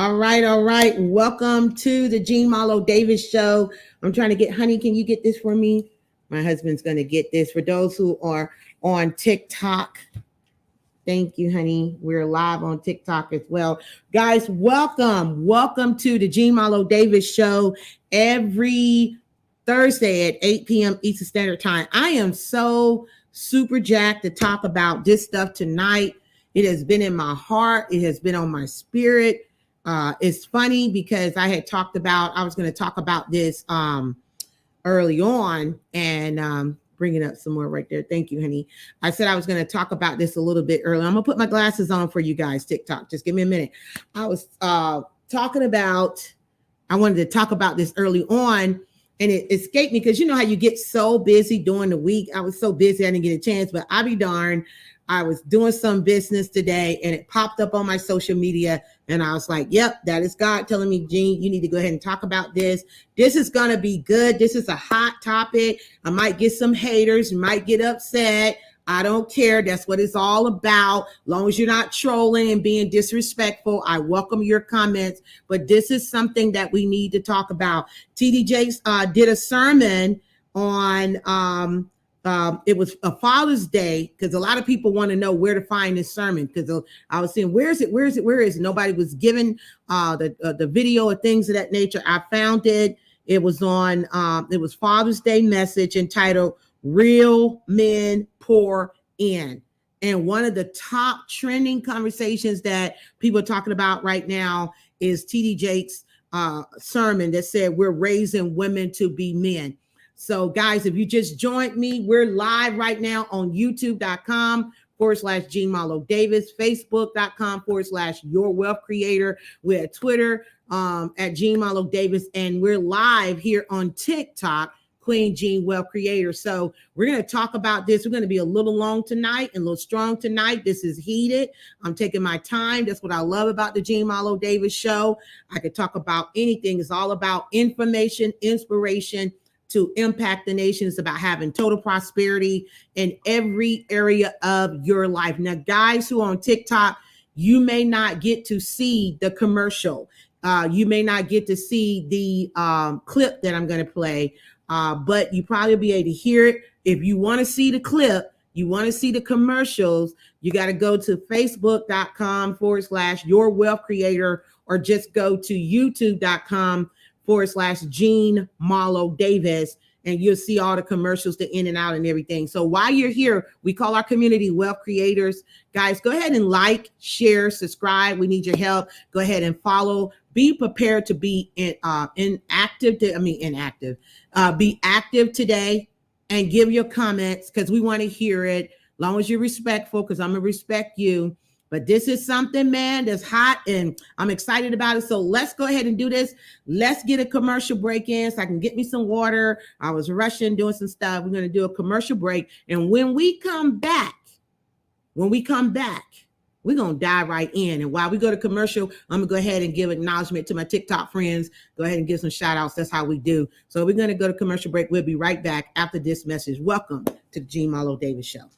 All right, all right. Welcome to the Marlo Davis show. I'm trying to get, honey, can you get this for me? My husband's going to get this. For those who are on TikTok, thank you, honey. We're live on TikTok as well. Guys, welcome. Welcome to the Marlo Davis show every Thursday at 8 p.m. Eastern Standard Time. I am so super jacked to talk about this stuff tonight. It has been in my heart. It has been on my spirit. It's funny because I was going to talk about this early on and bringing up some more right there. Thank you, honey. I said I was going to talk about this a little bit earlier. I'm going to put my glasses on for you guys, TikTok. Just give me a minute. I was I wanted to talk about this early on and it escaped me because you know how you get so busy during the week. I was so busy I didn't get a chance, but I'll be darned. I was doing some business today and it popped up on my social media and I was like, yep, that is God telling me, Jean, you need to go ahead and talk about this. This is going to be good. This is a hot topic. I might get some haters, might get upset. I don't care. That's what it's all about. As long as you're not trolling and being disrespectful, I welcome your comments. But this is something that we need to talk about. TD Jakes did a sermon on it was a Father's Day because a lot of people want to know where to find this sermon because I was saying, where is it? Nobody was given the video or things of that nature. I found it. It was on, it was Father's Day message entitled Real Men Pour In. And one of the top trending conversations that people are talking about right now is TD Jakes' sermon that said, we're raising women to be men. So guys, if you just joined me, we're live right now on youtube.com/Jean Marlo Davis, facebook.com/Your Wealth Creator. We're at Twitter at Jean Marlo Davis, and we're live here on TikTok, Queen Jean Wealth Creator. So we're going to talk about this. We're going to be a little long tonight and a little strong tonight. This is heated. I'm taking my time. That's what I love about the Jean Marlo Davis show. I could talk about anything. It's all about information, inspiration, to impact the nation. It's about having total prosperity in every area of your life. Now, guys who are on TikTok, you may not get to see the commercial. You may not get to see the clip that I'm going to play, but you probably be able to hear it. If you want to see the clip, you want to see the commercials, you got to go to facebook.com/Your Wealth Creator, or just go to youtube.com/Jean Marlo Davis, and you'll see all the commercials, the in and out and everything. So while you're here, we call our community Wealth Creators. Guys, go ahead and like, share, subscribe. We need your help. Go ahead and follow. Be prepared to be be active today and give your comments because we want to hear it. As long as you're respectful, because I'm going to respect you. But this is something, man, that's hot, and I'm excited about it. So let's go ahead and do this. Let's get a commercial break in so I can get me some water. I was rushing, doing some stuff. We're going to do a commercial break. And when we come back, we're going to dive right in. And while we go to commercial, I'm going to go ahead and give acknowledgement to my TikTok friends. Go ahead and give some shout outs. That's how we do. So we're going to go to commercial break. We'll be right back after this message. Welcome to the Jean Marlo Davis Show.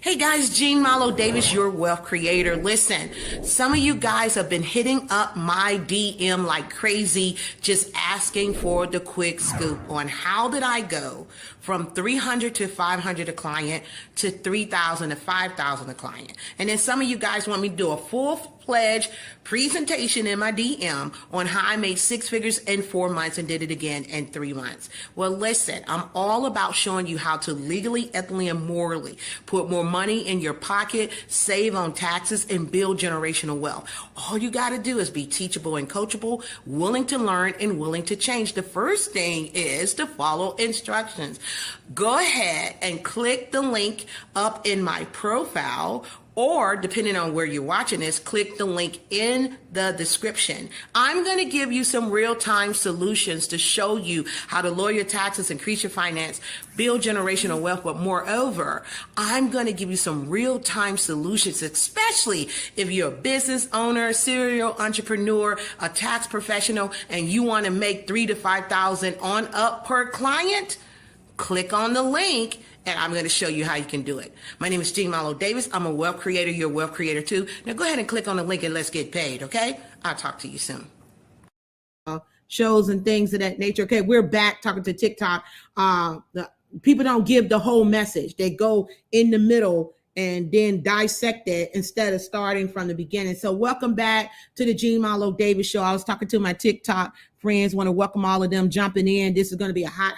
Hey guys, Jean Marlo Davis, your wealth creator. Listen, some of you guys have been hitting up my DM like crazy, just asking for the quick scoop on how did I go from 300 to 500 a client to 3,000 to 5,000 a client. And then some of you guys want me to do a full-fledged presentation in my DM on how I made 6 figures in 4 months and did it again in 3 months. Well, listen, I'm all about showing you how to legally, ethically, and morally put more money in your pocket, save on taxes, and build generational wealth. All you got to do is be teachable and coachable, willing to learn, and willing to change. The first thing is to follow instructions. Go ahead and click the link up in my profile, or depending on where you're watching this, click the link in the description. I'm going to give you some real-time solutions to show you how to lower your taxes, increase your finance, build generational wealth, but moreover, I'm going to give you some real-time solutions, especially if you're a business owner, serial entrepreneur, a tax professional, and you want to make $3,000 to $5,000 on up per client. Click on the link and I'm going to show you how you can do it. My name is Marlo Davis. I'm a wealth creator. You're a wealth creator too. Now go ahead and click on the link and let's get paid, okay? I'll talk to you soon. Shows and things of that nature. Okay, we're back talking to TikTok. The people don't give the whole message. They go in the middle and then dissect it instead of starting from the beginning. So welcome back to the Marlo Davis Show. I was talking to my TikTok friends. Want to welcome all of them jumping in. This is going to be a hot,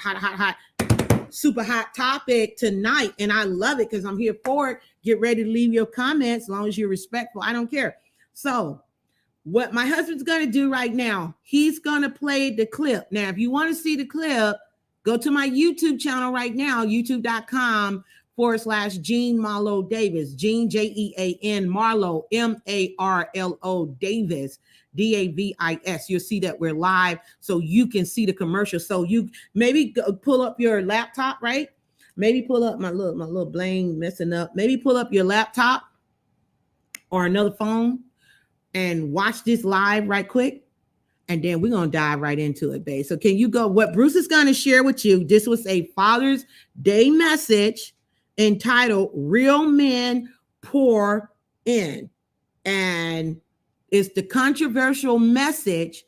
super hot topic tonight. And I love it because I'm here for it. Get ready to leave your comments as long as you're respectful. I don't care. So what my husband's going to do right now, he's going to play the clip. Now, if you want to see the clip, go to my YouTube channel right now, youtube.com/Jean Marlo Davis, Jean, Jean, Marlo, Marlo Davis, Davis. You'll see that we're live so you can see the commercial. So you maybe pull up your laptop, right? Maybe pull up my little bling messing up. Maybe pull up your laptop or another phone and watch this live right quick. And then we're going to dive right into it, babe. So can you go? What Bruce is going to share with you, this was a Father's Day message entitled Real Men Pour In. And it's the controversial message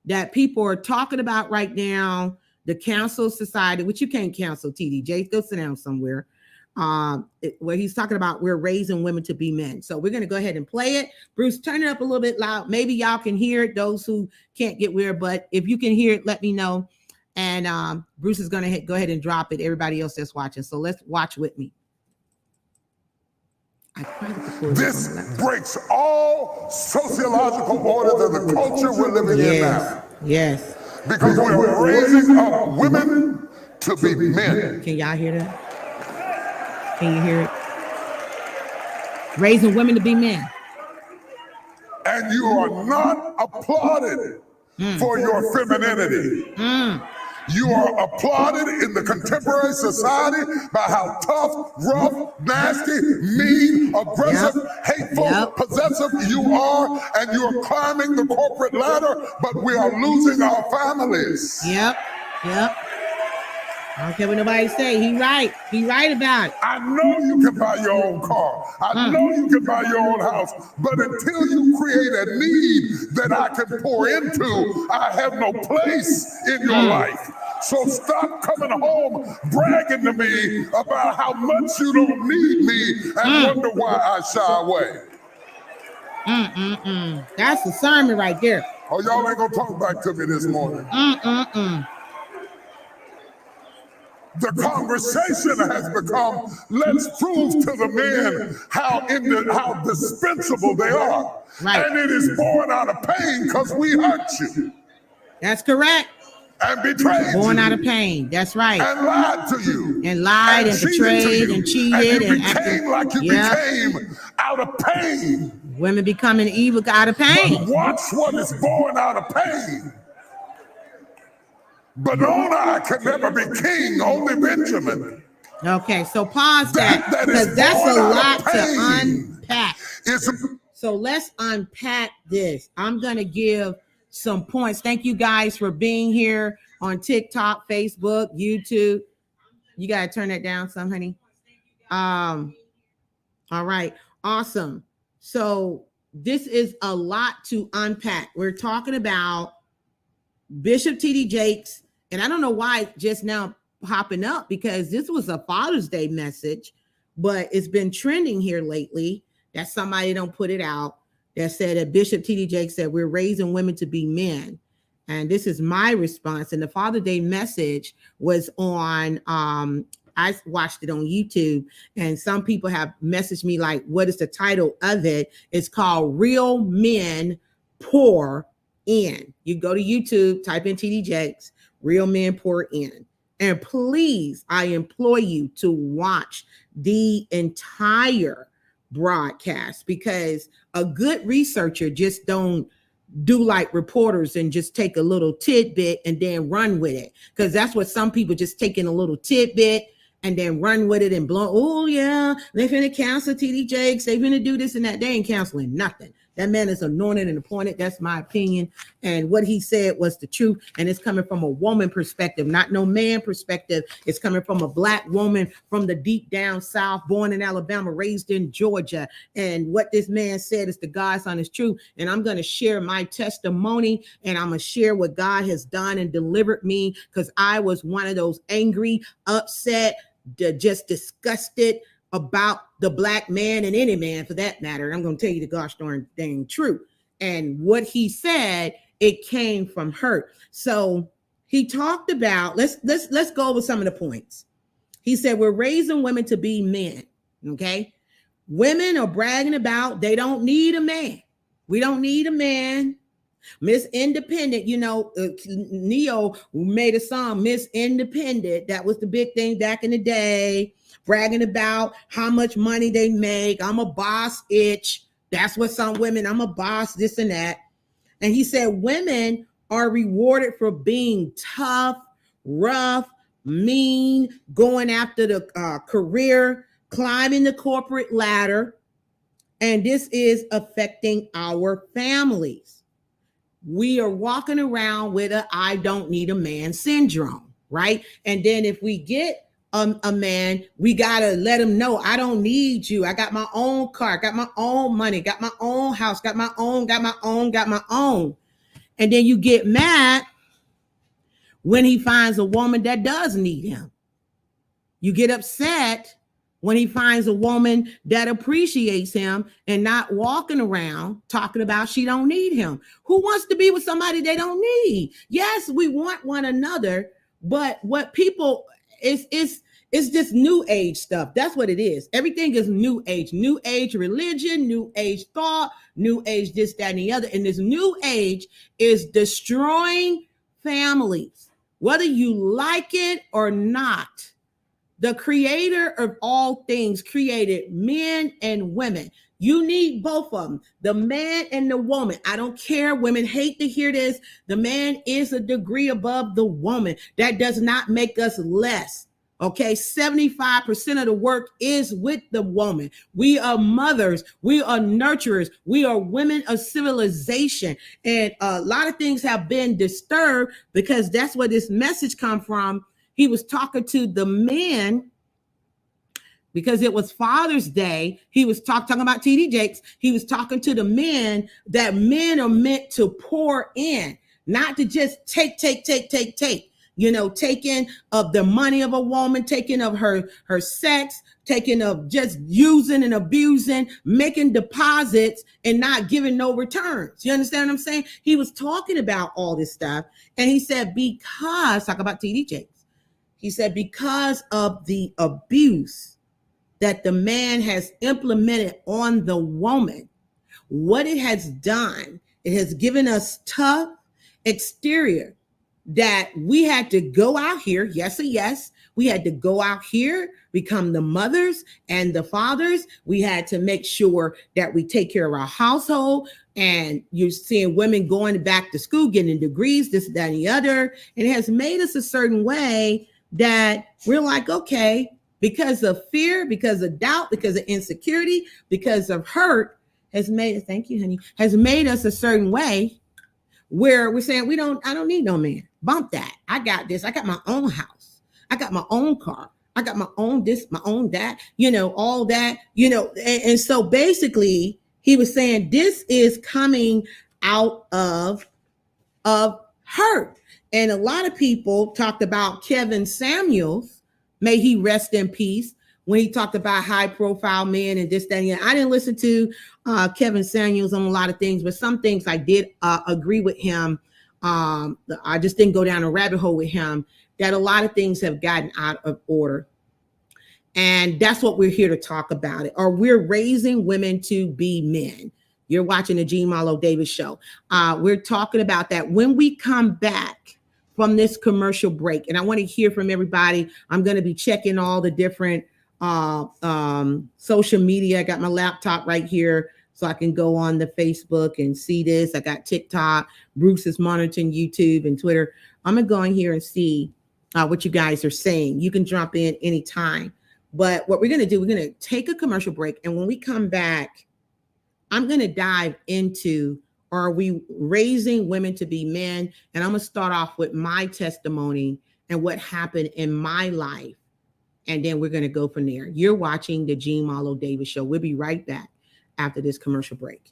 that people are talking about right now, the cancel society, which you can't cancel, TDJ. Go sit down somewhere. Where he's talking about we're raising women to be men. So we're going to go ahead and play it. Bruce, turn it up a little bit loud. Maybe y'all can hear it, those who can't get weird, but if you can hear it, let me know. And Bruce is going to go ahead and drop it. Everybody else that's watching. So let's watch with me. This breaks all sociological orders of the culture we're living in now. Yes. Because we're raising up women to be men. Can y'all hear that? Can you hear it? Raising women to be men. And you are not applauded for your femininity. You are applauded in the contemporary society by how tough, rough, nasty, mean, aggressive, hateful, possessive you are, and you are climbing the corporate ladder, but we are losing our families. Yep. I don't care what nobody say. He right about it. I know you can buy your own car. I know you can buy your own house. But until you create a need that I can pour into, I have no place in your life. So stop coming home bragging to me about how much you don't need me and wonder why I shy away. That's the sermon right there. Oh, y'all ain't gonna talk back to me this morning. The conversation has become, let's prove to the men how dispensable they are. Right. And it is born out of pain because we hurt you. That's correct. And betrayed Born you. out of pain. That's right. And lied to you. And lied and betrayed and cheated. And you became like you became out of pain. Women becoming evil out of pain. But watch what is born out of pain. Benoni can never be king, only Benjamin. Okay, so pause that because that's a lot to unpack. So let's unpack this. I'm going to give some points. Thank you guys for being here on TikTok, Facebook, YouTube. You got to turn that down some, honey. All right, awesome. So this is a lot to unpack. We're talking about Bishop T.D. Jakes. And I don't know why it's just now popping up because this was a Father's Day message, but it's been trending here lately that somebody don't put it out that said that Bishop T.D. Jakes said we're raising women to be men. And this is my response. And the Father's Day message was on, I watched it on YouTube, and some people have messaged me like, what is the title of it? It's called Real Men Pour In. You go to YouTube, type in T.D. Jakes. Real Men Pour In. And please, I implore you to watch the entire broadcast because a good researcher just don't do like reporters and just take a little tidbit and then run with it. Because that's what some people just taking a little tidbit and then run with it and blow. Oh yeah, they finna cancel T.D. Jakes. They finna do this and that. They ain't canceling nothing. That man is anointed and appointed. That's my opinion. And what he said was the truth. And it's coming from a woman perspective, not no man perspective. It's coming from a Black woman from the deep down South, born in Alabama, raised in Georgia. And what this man said is the God's honest truth. And I'm going to share my testimony, and I'm going to share what God has done and delivered me, because I was one of those angry, upset, just disgusted about the Black man, and any man for that matter. I'm going to tell you the gosh darn dang truth. And what he said, it came from hurt. So he talked about, let's go over some of the points. He said, we're raising women to be men. Okay. Women are bragging about they don't need a man. We don't need a man. Miss Independent, Neo made a song, Miss Independent. That was the big thing back in the day, bragging about how much money they make. I'm a boss itch. That's what some women, I'm a boss, this and that. And he said, women are rewarded for being tough, rough, mean, going after the career, climbing the corporate ladder. And this is affecting our families. We are walking around with a I don't need a man syndrome, right? And then if we get a man, we got to let him know, I don't need you. I got my own car, got my own money, got my own house, got my own. And then you get mad when he finds a woman that does need him. You get upset when he finds a woman that appreciates him and not walking around talking about she don't need him. Who wants to be with somebody they don't need? Yes, we want one another, but what people it's just new age stuff. That's what it is. Everything is new age religion, new age thought, new age this, that, and the other. And this new age is destroying families, whether you like it or not. The creator of all things created men and women. You need both of them, the man and the woman. I don't care. Women hate to hear this. The man is a degree above the woman. That does not make us less. Okay, 75% of the work is with the woman. We are mothers. We are nurturers. We are women of civilization. And a lot of things have been disturbed because that's where this message comes from. He was talking to the men because it was Father's Day. He was talking about TD Jakes. He was talking to the men that men are meant to pour in, not to just take. Taking of the money of a woman, taking of her sex, taking of just using and abusing, making deposits and not giving no returns. You understand what I'm saying? He was talking about all this stuff. And he said, talk about TD Jakes. He said, because of the abuse that the man has implemented on the woman, what it has done, it has given us tough exterior that we had to go out here. Yes. We had to go out here, become the mothers and the fathers. We had to make sure that we take care of our household. And you're seeing women going back to school, getting degrees, this, that, and the other. And it has made us a certain way that we're like, okay, because of fear, because of doubt, because of insecurity, because of hurt, has made us a certain way where we're saying I don't need no man. Bump that. I got this. I got my own house. I got my own car. I got my own this, my own that, all that, and so basically he was saying this is coming out of hurt. And a lot of people talked about Kevin Samuels, may he rest in peace, when he talked about high profile men and this, that, and that. I didn't listen to Kevin Samuels on a lot of things, but some things I did agree with him. I just didn't go down a rabbit hole with him, that a lot of things have gotten out of order. And that's what we're here to talk about it. Or we're raising women to be men. You're watching the Marlo Davis show. We're talking about that when we come back from this commercial break. And I want to hear from everybody. I'm going to be checking all the different social media. I got my laptop right here so I can go on the Facebook and see this. I got TikTok. Bruce is monitoring YouTube and Twitter. I'm going to go in here and see what you guys are saying. You can jump in anytime. But what we're going to do, we're going to take a commercial break. And when we come back, I'm going to dive into, are we raising women to be men? And I'm going to start off with my testimony and what happened in my life. And then we're going to go from there. You're watching the Jean Marlo Davis Show. We'll be right back after this commercial break.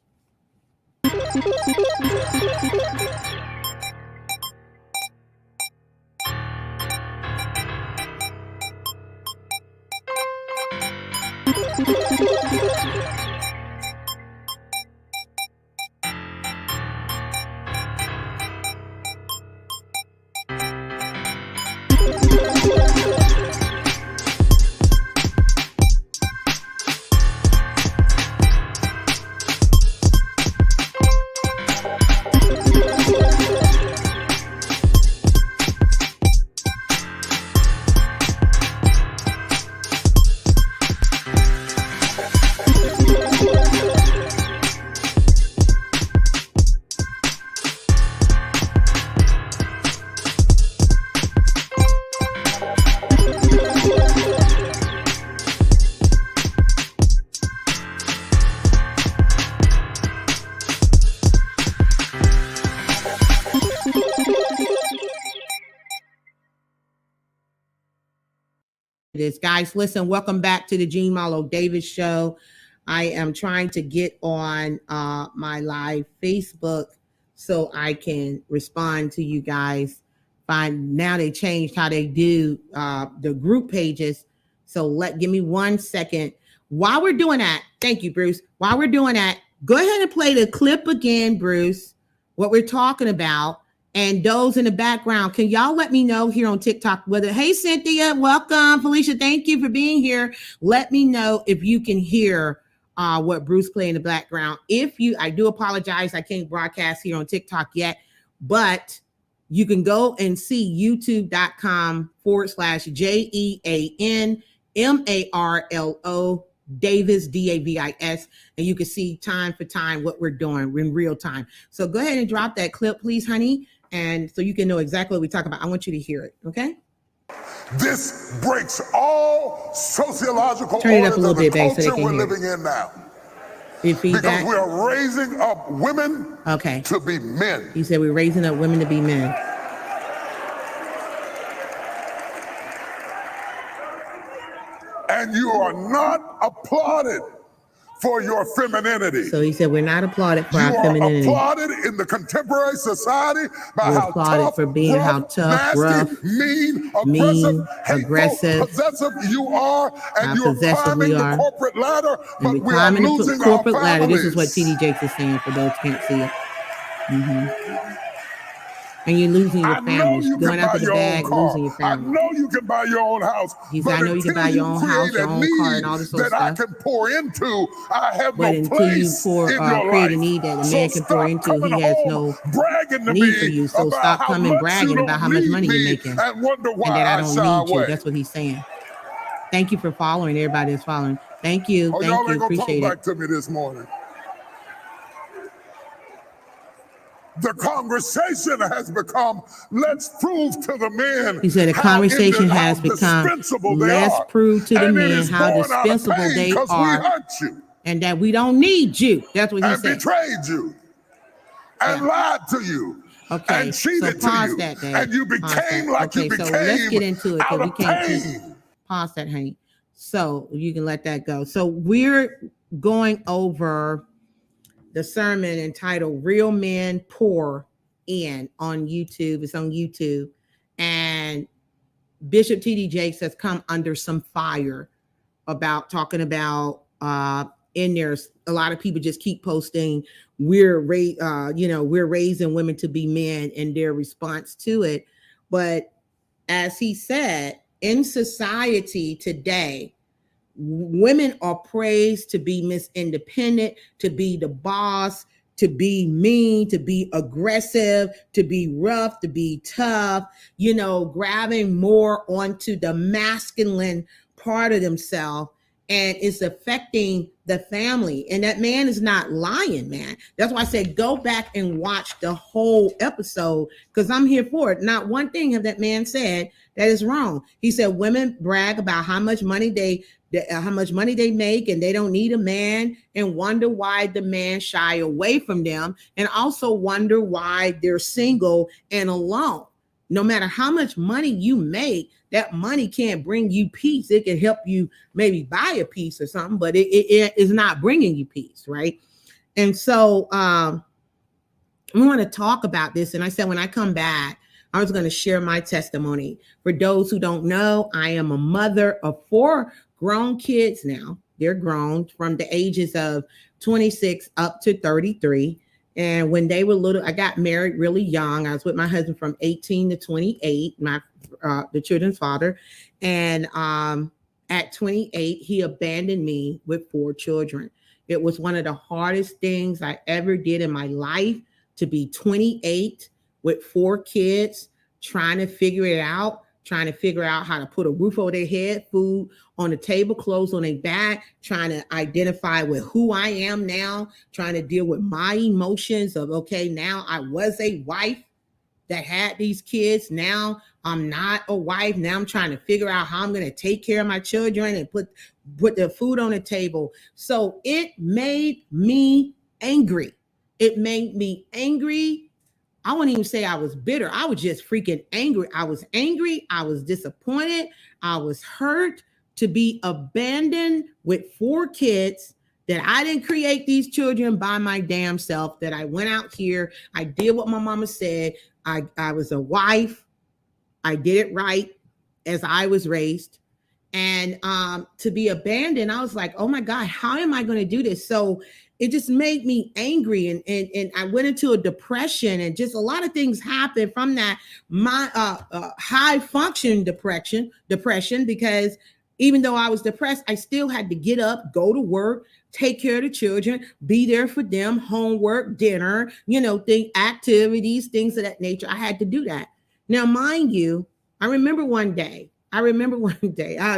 This guys, listen, welcome back to the Jean Marlo Davis Show. I am trying to get on my live Facebook so I can respond to you guys. Now they changed how they do the group pages. So give me 1 second. While we're doing that, thank you, Bruce. While we're doing that, go ahead and play the clip again, Bruce, what we're talking about. And those in the background, can y'all let me know here on TikTok whether, hey, Cynthia, welcome. Felicia, thank you for being here. Let me know if you can hear what Bruce played in the background. I do apologize, I can't broadcast here on TikTok yet, but you can go and see youtube.com/JEANMARLO Davis, Davis, and you can see time for time what we're doing in real time. So go ahead and drop that clip, please, honey. And so you can know exactly what we talk about. I want you to hear it, okay? This breaks all sociological Turn it up a orders little of the bit, babe, so they culture can we're hear it. living in now. Feedback? Because we are raising up women to be men. He said we're raising up women to be men. And you are not applauded for your femininity. So he said we're not applauded for our femininity. You are applauded in the contemporary society by how tough, for being nasty, rough, mean, aggressive, possessive you are, and you are climbing the corporate ladder, but we are losing our corporate ladder. families. This is what TD Jakes is saying for those who can't see it. And you're losing your families. Going after the bag, losing your family. I know you can buy your own house. He said, I know you can buy your own house, your own car, and all this sort of stuff. I can pour into. I have but no until you create a need that a man can pour into, he has no need for you. So stop coming bragging about how much money you're making. And wonder why and that I don't need you. Away. That's what he's saying. Thank you for following. Everybody that's following. Thank you. Thank you. Appreciate it. Back to me this morning. The conversation has become, let's prove to the men. He said the conversation has become, let's prove to the men how dispensable they are. And that we don't need you. That's what he said. And betrayed you. And lied to you. Okay. And cheated so pause to you. That, Dave. And you became like you became. So let's get into it because we can't pain. Pause that, honey. So you can let that go. So we're going over the sermon entitled Real Men Pour In on YouTube. It's on YouTube. And Bishop T.D. Jakes has come under some fire about talking about in there. A lot of people just keep posting we're raising women to be men and their response to it. But as he said, in society today, women are praised to be Miss Independent, to be the boss, to be mean, to be aggressive, to be rough, to be tough, grabbing more onto the masculine part of themselves. And it's affecting the family. And that man is not lying, man. That's why I said, go back and watch the whole episode because I'm here for it. Not one thing have that man said that is wrong. He said women brag about how much money they how much money they make, and they don't need a man, and wonder why the man shy away from them, and also wonder why they're single and alone. No matter how much money you make, that money can't bring you peace. It can help you maybe buy a piece or something, but it is not bringing you peace, right? And so we want to talk about this. And I said, when I come back, I was going to share my testimony. For those who don't know, I am a mother of 4 grown kids now. They're grown from the ages of 26 up to 33. And when they were little, I got married really young. I was with my husband from 18 to 28, the children's father. And at 28, he abandoned me with 4 children. It was one of the hardest things I ever did in my life, to be 28 with 4 kids, trying to figure out how to put a roof over their head, food on the table, clothes on their back, trying to identify with who I am now, trying to deal with my emotions of, okay, now I was a wife that had these kids. Now I'm not a wife. Now I'm trying to figure out how I'm going to take care of my children and put the food on the table. So it made me angry. It made me angry. I wouldn't even say I was bitter. I was just freaking angry. I was angry. I was disappointed. I was hurt to be abandoned with 4 kids, that I didn't create these children by my damn self, that I went out here. I did what my mama said. I was a wife. I did it right as I was raised. And to be abandoned, I was like, oh my God, how am I going to do this? So it just made me angry, and I went into a depression, and just a lot of things happened from that. My high function depression, because even though I was depressed, I still had to get up, go to work, take care of the children, be there for them, homework, dinner, activities, things of that nature. I had to do that. Now, mind you, I remember one day, I'll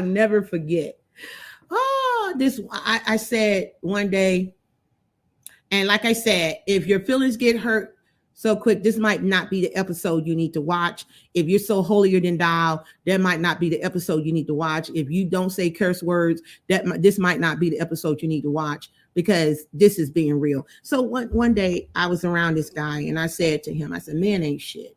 never forget. I said one day, and like I said, if your feelings get hurt so quick, this might not be the episode you need to watch. If you're so holier than thou, that might not be the episode you need to watch. If you don't say curse words, this might not be the episode you need to watch, because this is being real. So one day I was around this guy, and I said to him, I said, men ain't shit.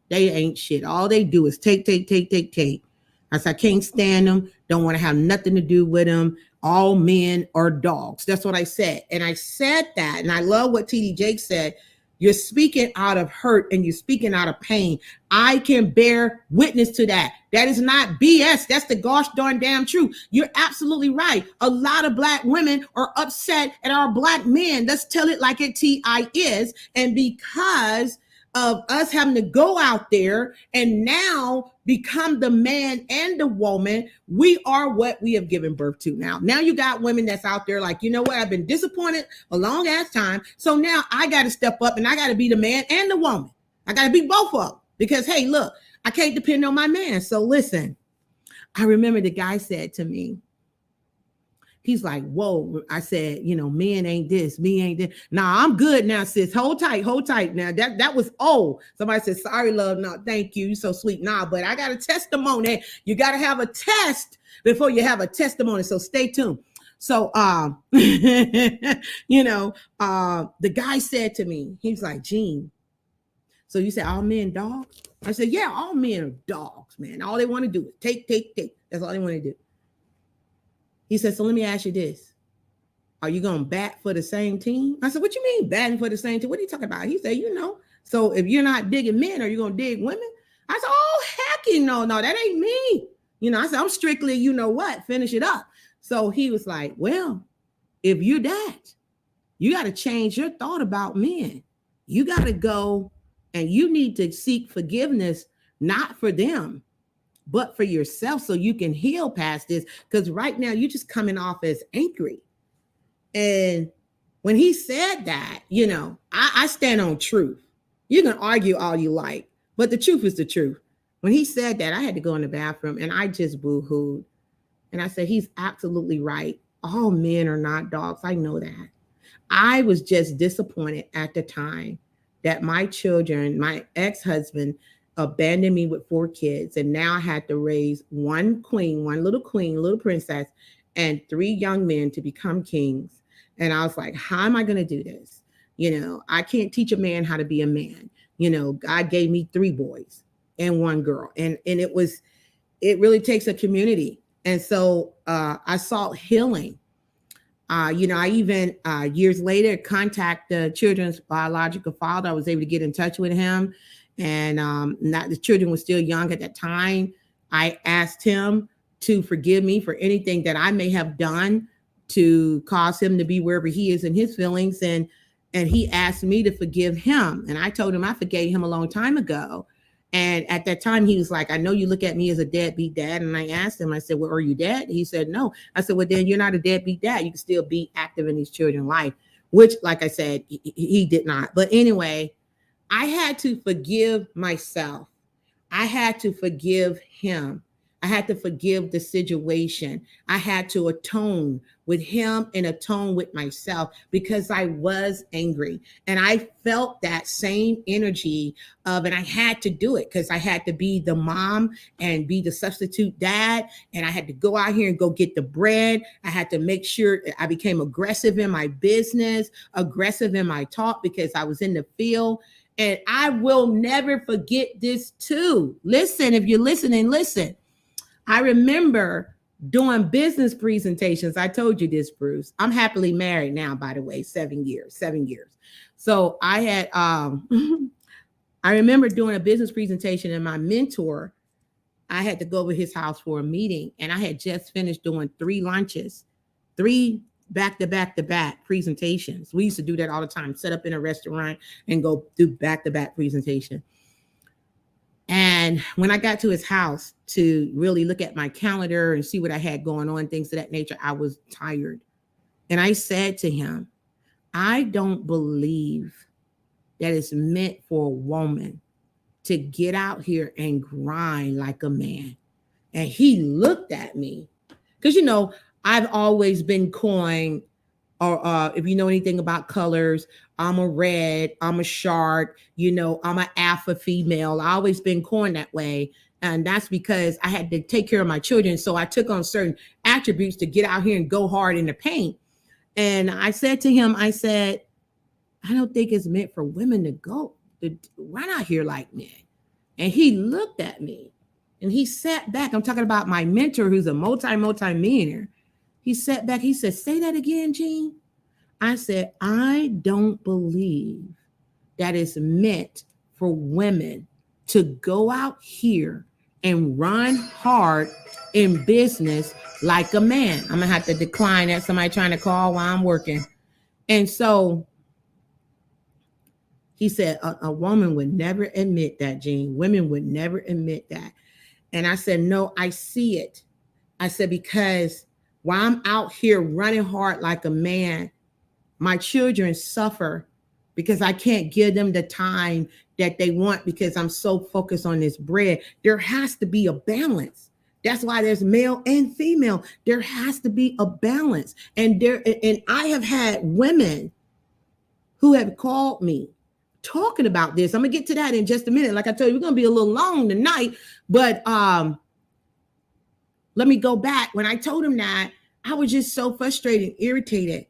They ain't shit. All they do is take. I said, I can't stand them. Don't want to have nothing to do with them. All men are dogs. That's what I said. And I said that. And I love what TD Jake said. You're speaking out of hurt, and you're speaking out of pain. I can bear witness to that. That is not BS. That's the gosh darn damn truth. You're absolutely right. A lot of Black women are upset at our Black men. Let's tell it like it TI is. And because of us having to go out there and now become the man and the woman, we are what we have given birth to now. Now you got women that's out there like, you know what? I've been disappointed a long ass time. So now I got to step up, and I got to be the man and the woman. I got to be both of them, because, hey, look, I can't depend on my man. So listen, I remember the guy said to me, he's like, whoa. I said, men ain't this, me ain't that. Nah, I'm good now, sis. Hold tight. Now that was old. Somebody said, sorry, love. No, thank you. You're so sweet. Nah, but I got a testimony. You got to have a test before you have a testimony. So stay tuned. So, the guy said to me, he's like, Gene, so you say all men dogs? I said, yeah, all men are dogs, man. All they want to do is take. That's all they want to do. He said, so let me ask you this. Are you going to bat for the same team? I said, what you mean batting for the same team? What are you talking about? He said, so if you're not digging men, are you going to dig women? I said, oh, heck no, that ain't me. I said, I'm strictly, finish it up. So he was like, well, if you're that, you got to change your thought about men. You got to go, and you need to seek forgiveness, not for them, but for yourself, so you can heal past this. Because right now you're just coming off as angry. And when he said that, I stand on truth. You can argue all you like, but the truth is the truth. When he said that, I had to go in the bathroom, and I just boo-hooed. And I said, he's absolutely right. All men are not dogs. I know that. I was just disappointed at the time that my children, my ex-husband, abandoned me with 4 kids, and now I had to raise one little princess, and 3 young men to become kings. And I was like, how am I going to do this? I can't teach a man how to be a man. God gave me 3 boys and 1 girl. And it really takes a community. And so I sought healing. I even years later contact the children's biological father. I was able to get in touch with him, and the children were still young at that time. I asked him to forgive me for anything that I may have done to cause him to be wherever he is in his feelings, and he asked me to forgive him, and I told him I forgave him a long time ago. And at that time, he was like, I know you look at me as a deadbeat dad. And I asked him, I said, well, are you dead? He said, no. I said, well, then you're not a deadbeat dad. You can still be active in these children's life, which, like I said, he did not. But anyway, I had to forgive myself. I had to forgive him. I had to forgive the situation. I had to atone with him and atone with myself because I was angry. And I felt that same energy and I had to do it because I had to be the mom and be the substitute dad. And I had to go out here and go get the bread. I had to make sure I became aggressive in my business, aggressive in my talk because I was in the field. And I will never forget this too. Listen, if you're listening, listen. I remember doing business presentations. I told you this, Bruce. I'm happily married now, by the way, 7 years. So I had, I remember doing a business presentation, and my mentor, I had to go over his house for a meeting, and I had just finished doing 3 lunches, 3 back-to-back presentations. We used to do that all the time, set up in a restaurant and go do back-to-back presentation. And when I got to his house to really look at my calendar and see what I had going on, things of that nature, I was tired. And I said to him, I don't believe that it's meant for a woman to get out here and grind like a man. And he looked at me because, I've always been coined, or if you know anything about colors, I'm a red, I'm a shark, I'm an alpha female. I always been coined that way. And that's because I had to take care of my children. So I took on certain attributes to get out here and go hard in the paint. And I said to him, I said, I don't think it's meant for women to go. Why not here like men? And he looked at me and he sat back. I'm talking about my mentor, who's a multi-millionaire. He sat back. He said, say that again, Jean. I said, I don't believe that it's meant for women to go out here and run hard in business like a man. I'm going to have to decline that. Somebody trying to call while I'm working. And so he said, a woman would never admit that, Jean. Women would never admit that. And I said, no, I see it. I said, because while I'm out here running hard like a man, my children suffer because I can't give them the time that they want because I'm so focused on this bread. There has to be a balance. That's why there's male and female. There has to be a balance. And I have had women who have called me talking about this. I'm gonna get to that in just a minute. Like I told you, we're gonna be a little long tonight, but let me go back. When I told him that, I was just so frustrated and irritated.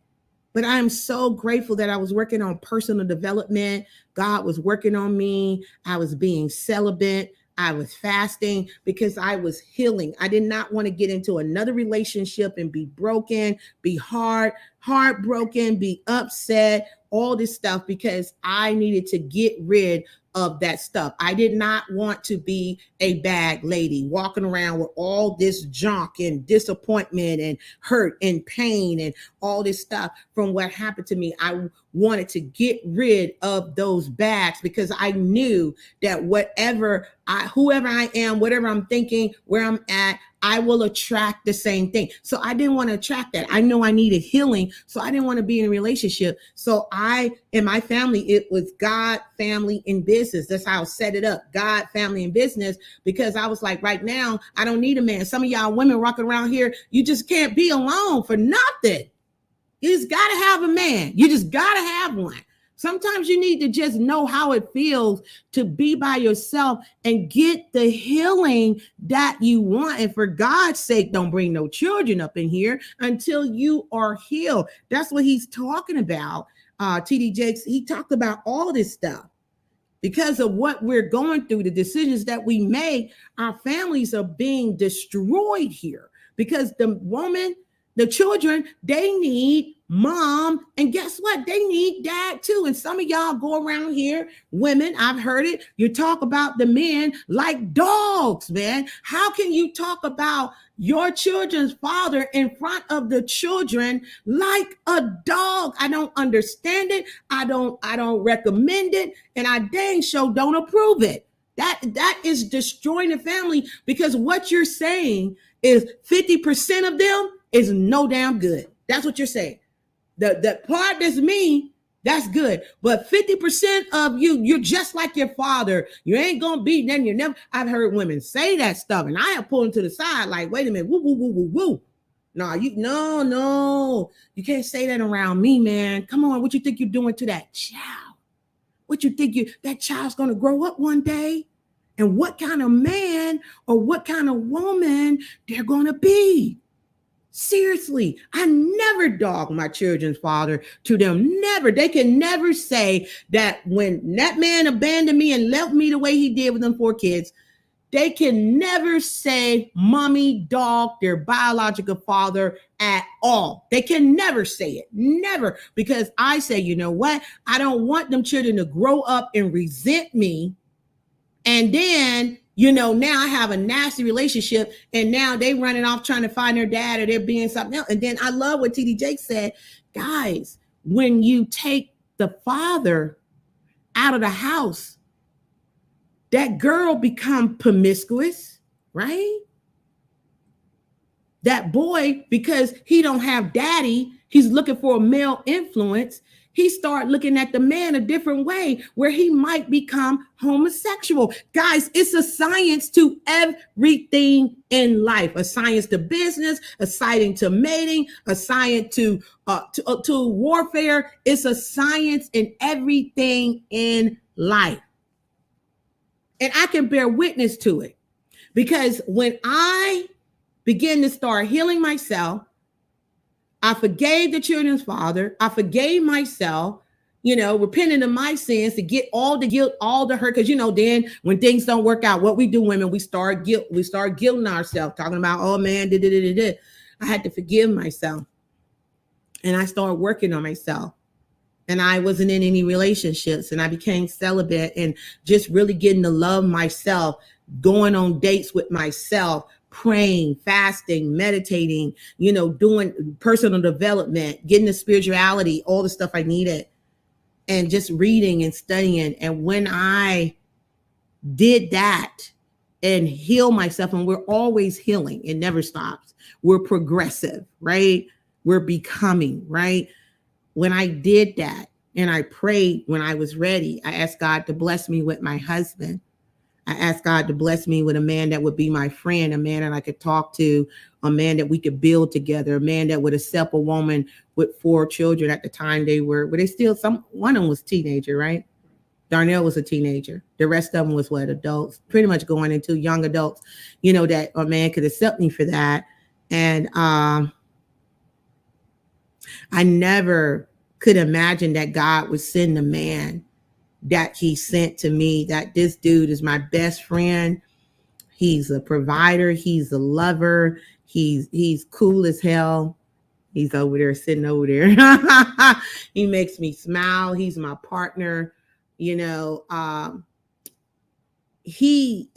But I am so grateful that I was working on personal development. God was working on me. I was being celibate. I was fasting because I was healing. I did not want to get into another relationship and be broken, be heartbroken, be upset, all this stuff, because I needed to get rid of that stuff. I did not want to be a bag lady walking around with all this junk and disappointment and hurt and pain and all this stuff from what happened to me. I wanted to get rid of those bags because I knew that whoever I am, whatever I'm thinking, where I'm at, I will attract the same thing. So I didn't want to attract that. I know I needed healing. So I didn't want to be in a relationship. So in my family, it was God, family, and business. That's how I set it up. God, family, and business. Because I was like, right now, I don't need a man. Some of y'all women walking around here, you just can't be alone for nothing. You just got to have a man. You just got to have one. Sometimes you need to just know how it feels to be by yourself and get the healing that you want. And for God's sake, don't bring no children up in here until you are healed. That's what he's talking about. TD Jakes, he talked about all this stuff. Because of what we're going through, the decisions that we make, our families are being destroyed here. Because the woman, the children, they need mom. And guess what? They need dad too. And some of y'all go around here, women, I've heard it. You talk about the men like dogs, man. How can you talk about your children's father in front of the children like a dog? I don't understand it. I don't recommend it. And I dang sure don't approve it. That is destroying the family, because what you're saying is 50% of them is no damn good. That's what you're saying. The part that's me, that's good. But 50% of you, you're just like your father. You ain't gonna be, then you're never. I've heard women say that stuff, and I have pulled them to the side, like, wait a minute, woo, woo, woo, woo, woo. No, you can't say that around me, man. Come on, what you think you're doing to that child? What you think that child's gonna grow up one day? And what kind of man or what kind of woman they're gonna be? Seriously, I never dog my children's father to them. Never. They can never say that when that man abandoned me and left me the way he did with them 4 kids, they can never say mommy dog their biological father at all. They can never say it. Never. Because I say, you know what? I don't want them children to grow up and resent me. And then, now I have a nasty relationship, and now they running off trying to find their dad, or they're being something else. And then I love what TD Jakes said, guys, when you take the father out of the house, that girl become promiscuous, right? That boy, because he don't have daddy, he's looking for a male influence. He start looking at the man a different way, where he might become homosexual. Guys, it's a science to everything in life. A science to business, a science to mating, a science to warfare. It's a science in everything in life. And I can bear witness to it, because when I begin to start healing myself, I forgave the children's father. I forgave myself, repenting of my sins to get all the guilt, all the hurt. Because, then when things don't work out, what we do, women, we start guilting ourselves, talking about, oh man, I had to forgive myself. And I started working on myself. And I wasn't in any relationships, and I became celibate, and just really getting to love myself, going on dates with myself, praying, fasting, meditating, doing personal development, getting the spirituality, all the stuff I needed, and just reading and studying. And when I did that and heal myself, and we're always healing, it never stops. We're progressive, right? We're becoming, right? When I did that and I prayed when I was ready, I asked God to bless me with my husband. I asked God to bless me with a man that would be my friend, a man that I could talk to, a man that we could build together, a man that would accept a woman with 4 children. At the time one of them was teenager, right? Darnell was a teenager. The rest of them was adults, pretty much going into young adults, that a man could accept me for that. And I never could imagine that God would send a man that he sent to me, that this dude is my best friend. He's a provider. He's a lover. He's cool as hell. He's over there, sitting over there. He makes me smile. He's my partner. I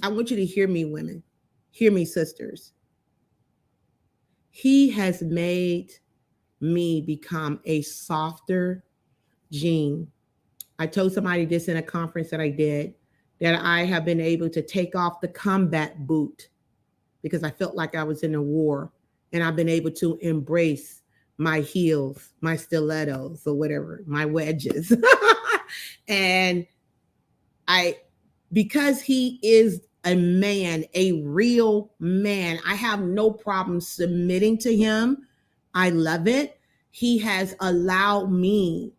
want you to hear me, women. Hear me, sisters. He has made me become a softer Jean. I told somebody this in a conference that I did, that I have been able to take off the combat boot because I felt like I was in a war, and I've been able to embrace my heels, my stilettos, or whatever, my wedges. And because he is a man, a real man, I have no problem submitting to him. I love it. He has allowed me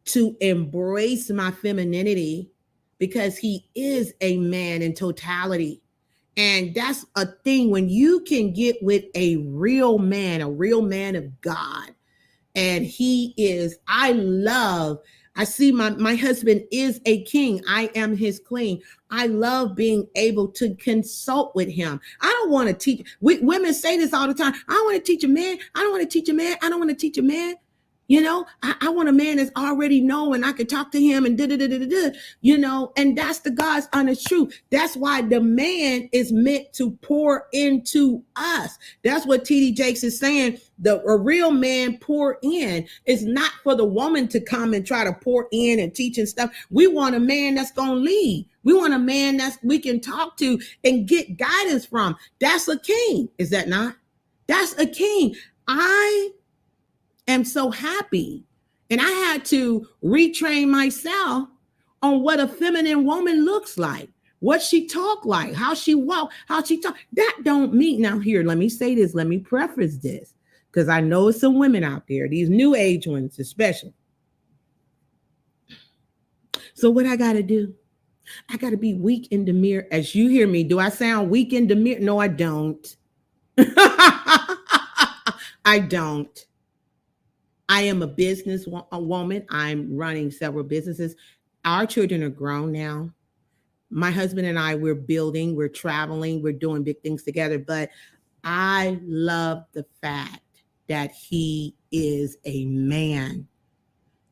to embrace my femininity because he is a man in totality. And that's a thing when you can get with a real man of God. And he is, I see my husband is a king. I am his queen. I love being able to consult with him. I don't want to teach. Women say this all the time. I don't want to teach a man. I don't want to teach a man. I don't want to teach a man. You know, I want a man that's already know and I can talk to him and you know, and that's the God's honest truth. That's why the man is meant to pour into us. That's what TD Jakes is saying. A real man pour in. It's not for the woman to come and try to pour in and teach and stuff. We want a man that's going to lead. We want a man that we can talk to and get guidance from. That's a king. Is that not? That's a king. I am so happy. And I had to retrain myself on what a feminine woman looks like, what she talk like, how she walk, how she talk. That don't mean, now here, let me say this, let me preface this, because I know some women out there, these new age ones especially. So what I got to do? I got to be weak in demeanor. As you hear me, do I sound weak in demeanor? No, I don't. I don't. I am a business woman. I'm running several businesses. Our children are grown now. My husband and I, we're building, we're traveling, we're doing big things together. But I love the fact that he is a man.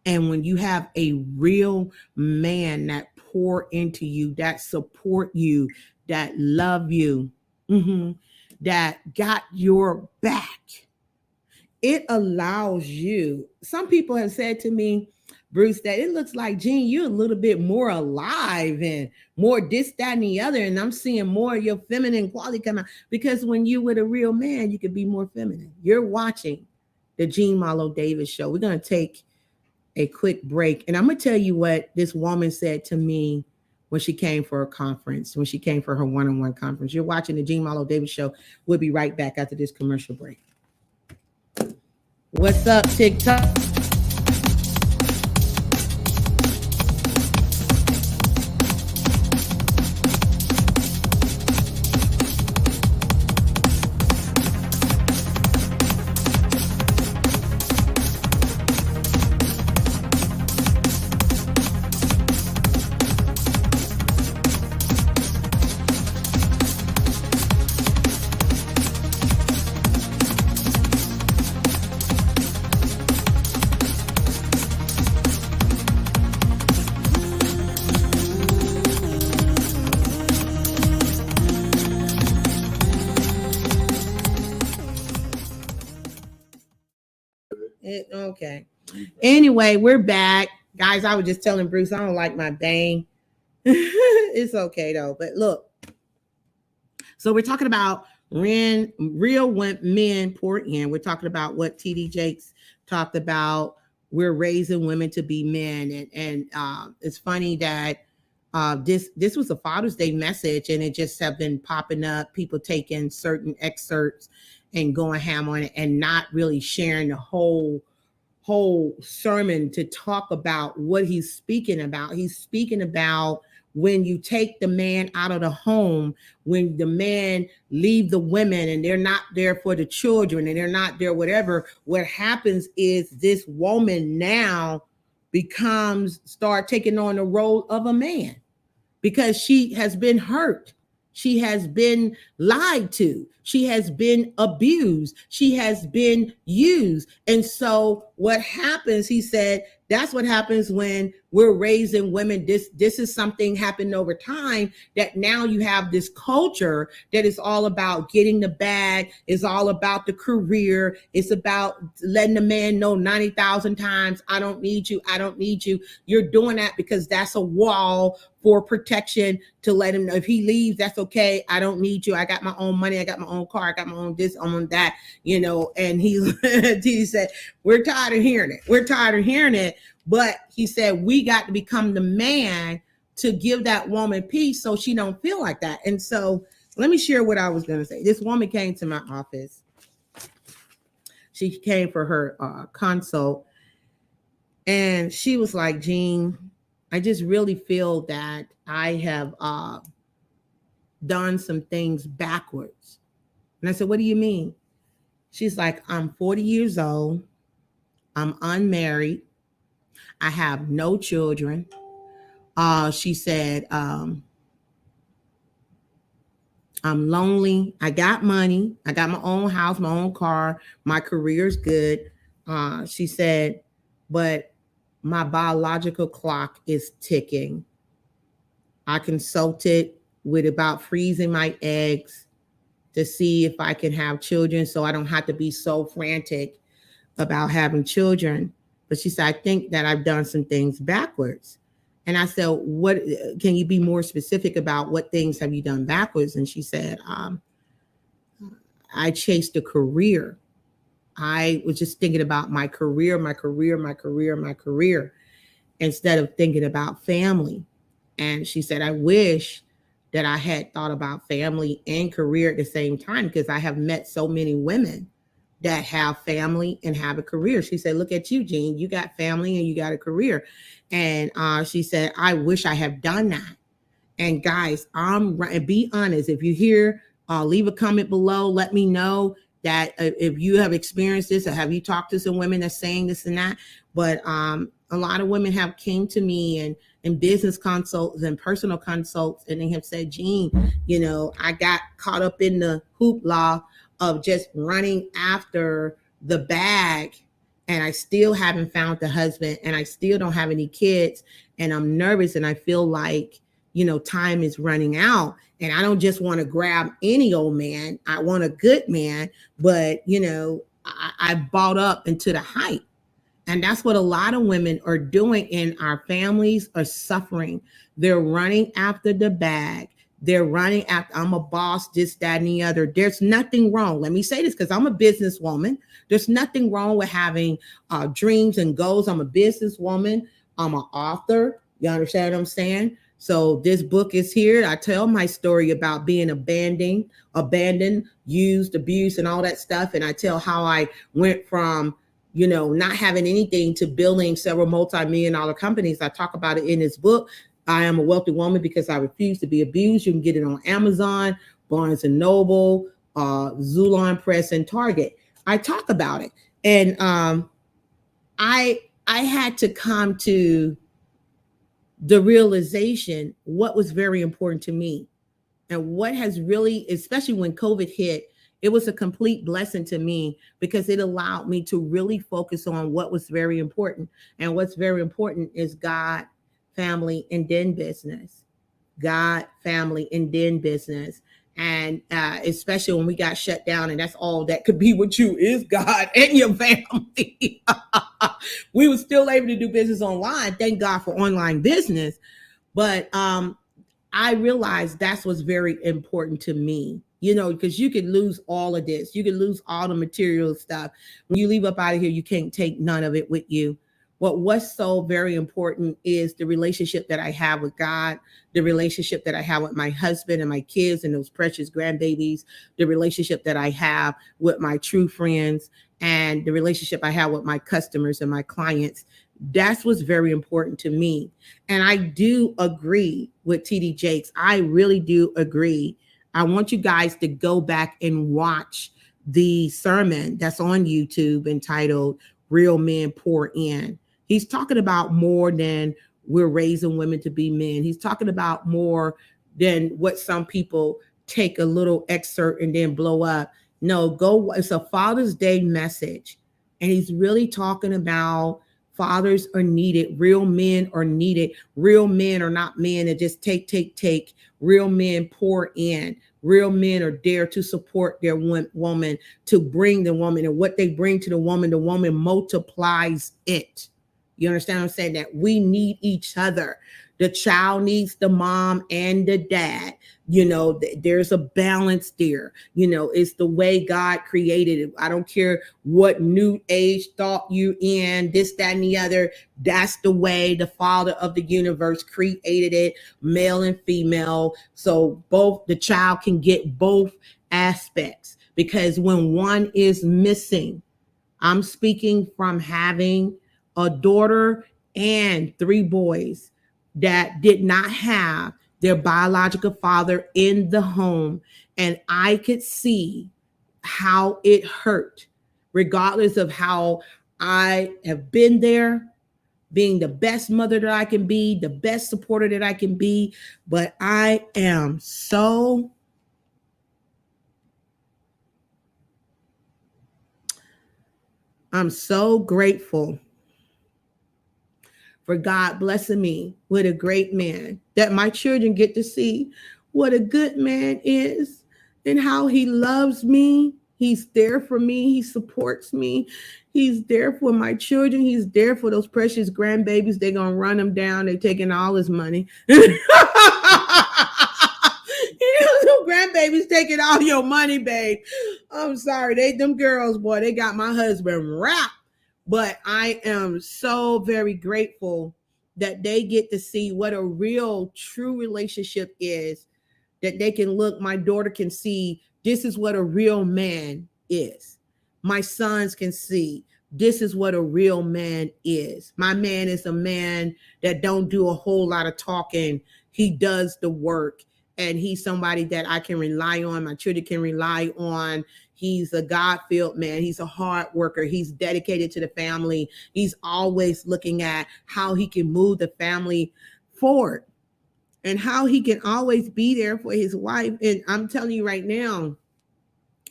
And when you have a real man that pour into you, that support you, that love you, that got your back, it allows you. Some people have said to me, Bruce, that it looks like, Jean, you're a little bit more alive and more this, that, and the other. And I'm seeing more of your feminine quality come out. Because when you're with a real man, you can be more feminine. You're watching the Jean Marlo Davis show. We're going to take a quick break. And I'm going to tell you what this woman said to me when she came for a conference, when she came for her one-on-one conference. You're watching the Jean Marlo Davis show. We'll be right back after this commercial break. What's up, TikTok? Okay. Anyway, we're back. Guys, I was just telling Bruce, I don't like my bang. It's okay, though. But look. So we're talking about when real men pour in. We're talking about what TD Jakes talked about. We're raising women to be men. And it's funny that this was a Father's Day message, and it just have been popping up. People taking certain excerpts and going ham on it and not really sharing the whole sermon to talk about what he's speaking about. He's speaking about when you take the man out of the home, when the man leave the women and they're not there for the children and they're not there, whatever, what happens is this woman now start taking on the role of a man because she has been hurt. She has been lied to. She has been abused. She has been used. And so what happens, he said, that's what happens when we're raising women. This is something happened over time that now you have this culture that is all about getting the bag. It's all about the career. It's about letting the man know 90,000 times, I don't need you. I don't need you. You're doing that because that's a wall for protection to let him know if he leaves, that's okay. I don't need you. I got my own money. I got my own car. I got my own this, own that, you know, and he said, we're tired of hearing it. We're tired of hearing it. But he said, we got to become the man to give that woman peace so she don't feel like that. And so let me share what I was going to say. This woman came to my office. She came for her consult. And she was like, Jean, I just really feel that I have done some things backwards. And I said, what do you mean? She's like, I'm 40 years old. I'm unmarried. I have no children. She said, I'm lonely. I got money. I got my own house, my own car. My career's good. She said, but my biological clock is ticking. I consulted with about freezing my eggs to see if I can have children so I don't have to be so frantic about having children. But she said, I think that I've done some things backwards. And I said, what can you be more specific about? What things have you done backwards? And she said, I chased a career. I was just thinking about my career, instead of thinking about family. And she said, I wish that I had thought about family and career at the same time, because I have met so many women that have family and have a career. She said, look at you, Jean, you got family and you got a career. And she said, I wish I have done that. And guys, be honest. If you hear, leave a comment below. Let me know that if you have experienced this, or have you talked to some women that's saying this and that. But a lot of women have came to me and business consults and personal consults, and they have said, Jean, I got caught up in the hoopla of just running after the bag, and I still haven't found the husband, and I still don't have any kids, and I'm nervous, and I feel like, time is running out, and I don't just want to grab any old man. I want a good man, but I bought up into the hype. And that's what a lot of women are doing, and our families are suffering. They're running after the bag. They're running after, I'm a boss, this, that, and the other. There's nothing wrong. Let me say this, because I'm a businesswoman. There's nothing wrong with having dreams and goals. I'm a businesswoman. I'm an author. You understand what I'm saying? So this book is here. I tell my story about being abandoned, used, abused, and all that stuff. And I tell how I went from not having anything to building several multi-million-dollar companies. I talk about it in this book. I am a wealthy woman because I refuse to be abused. You can get it on Amazon, Barnes and Noble, Zulon Press, and Target. I talk about it. And I had to come to the realization what was very important to me, and what has really, especially when COVID hit, it was a complete blessing to me, because it allowed me to really focus on what was very important. And what's very important is God, family, and then business. God, family, and then business. And especially when we got shut down, and that's all that could be with you is God and your family. We were still able to do business online. Thank God for online business. But I realized that's what's very important to me, because you could lose all of this. You could lose all the material stuff. When you leave up out of here, you can't take none of it with you. But what's so very important is the relationship that I have with God, the relationship that I have with my husband and my kids and those precious grandbabies, the relationship that I have with my true friends, and the relationship I have with my customers and my clients. That's what's very important to me. And I do agree with TD Jakes. I really do agree. I want you guys to go back and watch the sermon that's on YouTube entitled Real Men Pour In. He's talking about more than we're raising women to be men. He's talking about more than what some people take a little excerpt and then blow up. No, it's a Father's Day message. And he's really talking about fathers are needed. Real men are needed. Real men are not men that just take. Real men pour in. Real men are there to support their woman, to bring the woman, and what they bring to the woman multiplies it. You understand what I'm saying? That we need each other. The child needs the mom and the dad. There's a balance there. It's the way God created it. I don't care what new age thought you in, this, that, and the other. That's the way the Father of the universe created it, male and female. So the child can get both aspects, because when one is missing, I'm speaking from having a daughter and 3 boys that did not have their biological father in the home. And I could see how it hurt, regardless of how I have been there, being the best mother that I can be, the best supporter that I can be. But I am I'm so grateful for God blessing me with a great man, that my children get to see what a good man is and how he loves me. He's there for me. He supports me. He's there for my children. He's there for those precious grandbabies. They're going to run him down. They're taking all his money. Grandbabies taking all your money, babe. I'm sorry. Them girls, boy, they got my husband wrapped. But I am so very grateful that they get to see what a real, true relationship is, that they can look, my daughter can see, this is what a real man is. My sons can see, this is what a real man is. My man is a man that don't do a whole lot of talking. He does the work, and he's somebody that I can rely on. My children can rely on. He's a God-filled man. He's a hard worker. He's dedicated to the family. He's always looking at how he can move the family forward and how he can always be there for his wife. And I'm telling you right now,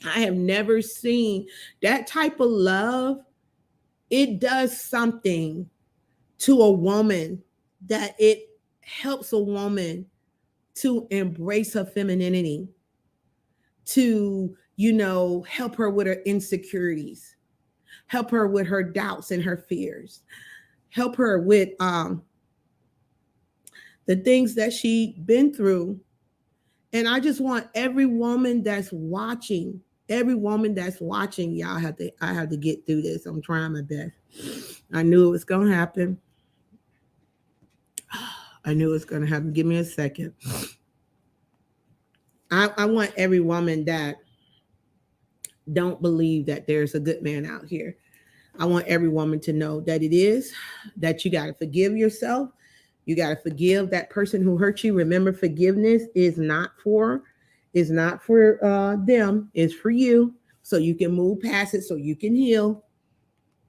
I have never seen that type of love. It does something to a woman, that it helps a woman to embrace her femininity, to, help her with her insecurities, help her with her doubts and her fears, help her with the things that she's been through. And I just want every woman that's watching, y'all I have to get through this. I'm trying my best. I knew it was going to happen. Give me a second. I want every woman that don't believe that there's a good man out here. I want every woman to know that it is, that you got to forgive yourself. You got to forgive that person who hurt you. Remember, forgiveness is not for them. It's for you, so you can move past it, so you can heal,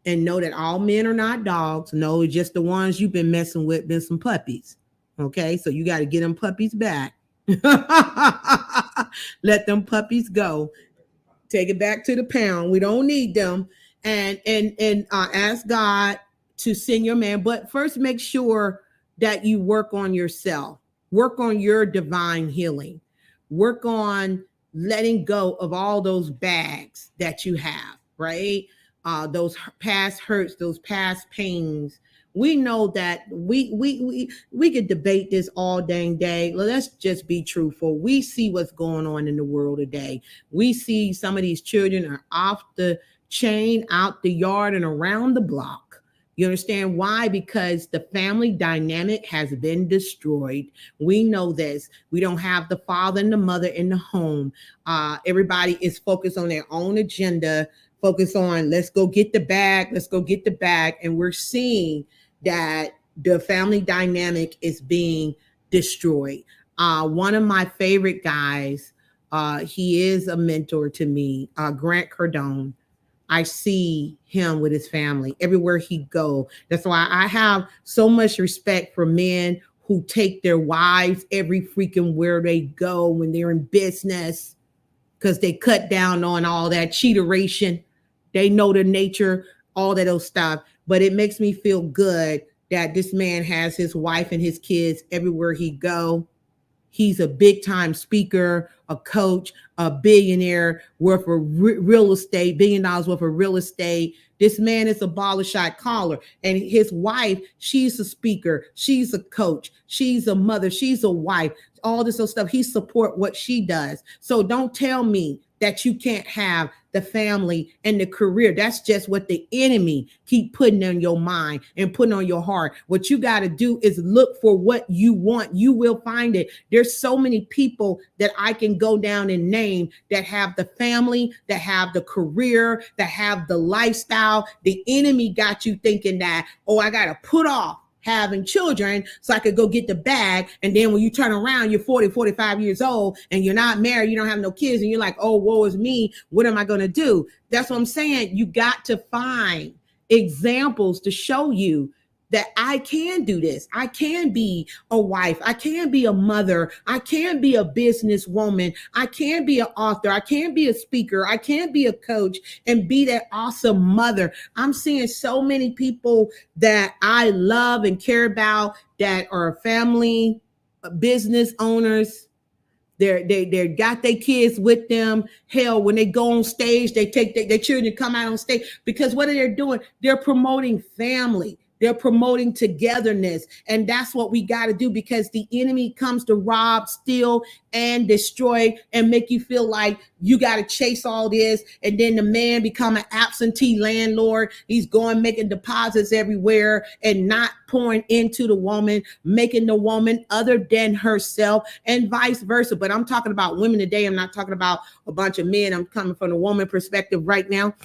and know that all men are not dogs. No, it's just the ones you've been messing with, been some puppies. Okay, so you got to get them puppies back. Let them puppies go. Take it back to the pound. We don't need them. And ask God to send your man. But first, make sure that you work on yourself. Work on your divine healing. Work on letting go of all those bags that you have, right? Those past hurts, those past pains. We know that we could debate this all dang day. Let's just be truthful. We see what's going on in the world today. We see some of these children are off the chain, out the yard, and around the block. You understand why? Because the family dynamic has been destroyed. We know this. We don't have the father and the mother in the home. Everybody is focused on their own agenda, focused on, let's go get the bag. And we're seeing that the family dynamic is being destroyed. One of my favorite guys, he is a mentor to me, Grant Cardone. I see him with his family everywhere he go. That's why I have so much respect for men who take their wives every freaking where they go when they're in business, because they cut down on all that cheateration. They know the nature, all that old stuff. But it makes me feel good that this man has his wife and his kids everywhere he go. He's a big time speaker, a coach, a billionaire worth of real estate, $1 billion worth of real estate. This man is a baller shot caller. And his wife, she's a speaker. She's a coach. She's a mother. She's a wife. All this other stuff. He support what she does. So don't tell me that you can't have the family and the career. That's just what the enemy keep putting on your mind and putting on your heart. What you got to do is look for what you want. You will find it. There's so many people that I can go down and name that have the family, that have the career, that have the lifestyle. The enemy got you thinking that, oh, I got to put off having children so I could go get the bag. And then when you turn around, you're 40, 45 years old and you're not married, you don't have no kids, and you're like, oh, woe is me. What am I going to do? That's what I'm saying. You got to find examples to show you that I can do this. I can be a wife. I can be a mother. I can be a businesswoman. I can be an author. I can be a speaker. I can be a coach and be that awesome mother. I'm seeing so many people that I love and care about that are family business owners. They got their kids with them. Hell, when they go on stage, they take their children come out on stage, because what are they doing? They're promoting family. They're promoting togetherness. And that's what we got to do, because the enemy comes to rob, steal, and destroy, and make you feel like you got to chase all this. And then the man become an absentee landlord. He's going, making deposits everywhere and not pouring into the woman, making the woman other than herself, and vice versa. But I'm talking about women today. I'm not talking about a bunch of men. I'm coming from the woman perspective right now.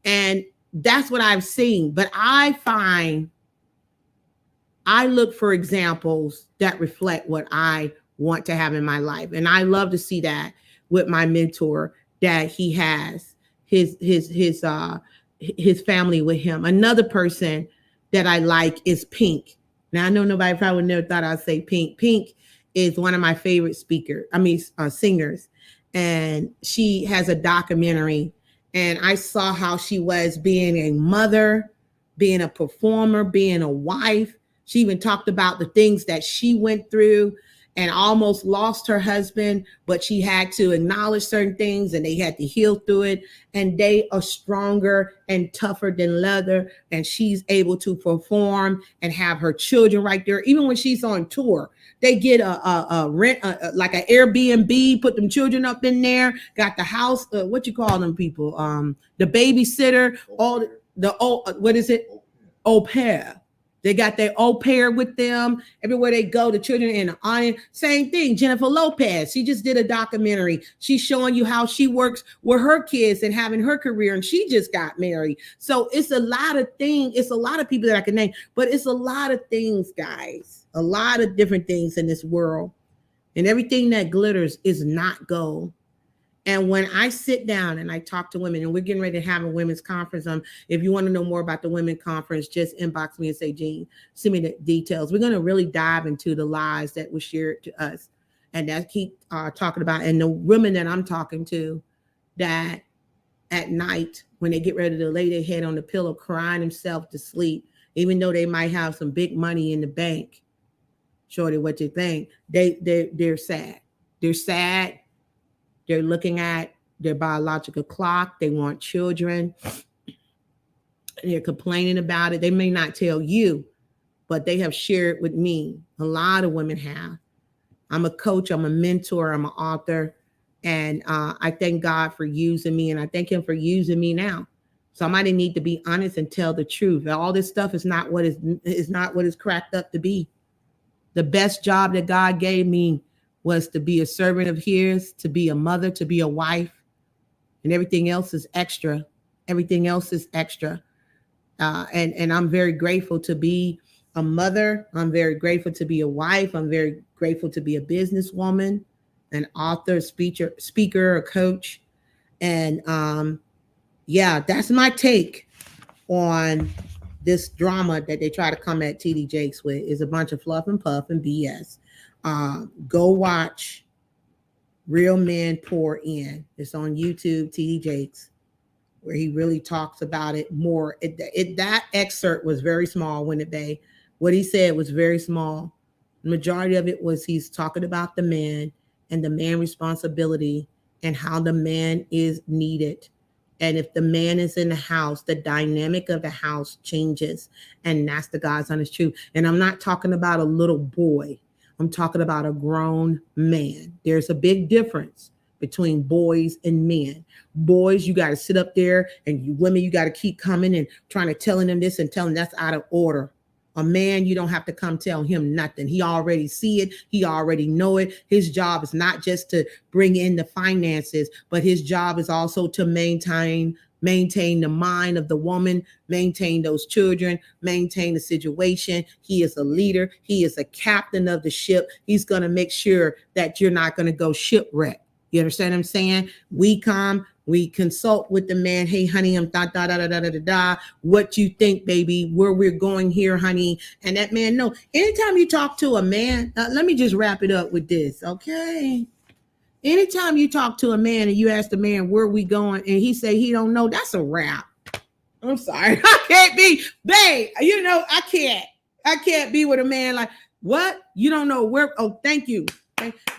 And that's what I've seen. But I look for examples that reflect what I want to have in my life. And I love to see that with my mentor, that he has his family with him. Another person that I like is Pink. Now, I know nobody probably never thought I'd say Pink. Pink is one of my favorite singers. And she has a documentary. And I saw how she was being a mother, being a performer, being a wife. She even talked about the things that she went through and almost lost her husband, but she had to acknowledge certain things and they had to heal through it. And they are stronger and tougher than leather. And she's able to perform and have her children right there. Even when she's on tour, they get a rent, like an Airbnb, put them children up in there, got the house, what you call them people? The babysitter, what is it? Au pair. They got their au pair with them everywhere they go. The children in the audience, same thing. Jennifer Lopez, she just did a documentary. She's showing you how she works with her kids and having her career, and she just got married. So it's a lot of things. It's a lot of people that I can name, but it's a lot of things, guys. A lot of different things in this world, and everything that glitters is not gold. And when I sit down and I talk to women, and we're getting ready to have a women's conference, if you want to know more about the women's conference, just inbox me and say, Jean, send me the details. We're going to really dive into the lies that were shared to us, and that keep talking about. And the women that I'm talking to, that at night when they get ready to lay their head on the pillow, crying themselves to sleep, even though they might have some big money in the bank. Shorty, what you think? They're sad. They're sad. They're looking at their biological clock. They want children. They're complaining about it. They may not tell you, but they have shared with me. A lot of women have. I'm a coach. I'm a mentor. I'm an author. And I thank God for using me. And I thank him for using me now. Somebody need to be honest and tell the truth. All this stuff is not what is cracked up to be. The best job that God gave me was to be a servant of his, to be a mother, to be a wife, and everything else is extra. Everything else is extra. And I'm very grateful to be a mother. I'm very grateful to be a wife. I'm very grateful to be a businesswoman, an author, speaker, a coach. And that's my take on this drama that they try to come at TD Jakes with. Is a bunch of fluff and puff and BS. Go watch Real Men Pour In. It's on YouTube, TD Jakes, where he really talks about it more. That excerpt was very small, Winnet Bay. What he said was very small. The majority of it was he's talking about the man and the man responsibility and how the man is needed. And if the man is in the house, the dynamic of the house changes. And that's the God's honest truth. And I'm not talking about a little boy. I'm talking about a grown man. There's a big difference between boys and men. Boys, you got to sit up there, and you women, you got to keep coming and trying to telling them this and telling them that's out of order. A man, you don't have to come tell him nothing. He already see it. He already know it. His job is not just to bring in the finances, but his job is also to maintain the mind of the woman, maintain those children, maintain the situation. He is a leader. He is a captain of the ship. He's going to make sure that you're not going to go shipwreck. You understand what I'm saying? We consult with the man. Hey, honey, I'm da da da da da da da. What you think, baby? Where we're going here, honey? And that man, no. Anytime you talk to a man, let me just wrap it up with this, okay? Anytime you talk to a man and you ask the man where we going, and he say he don't know, that's a wrap. I'm sorry, I can't be, babe. You know, I can't be with a man like, what? You don't know where? Oh, thank you.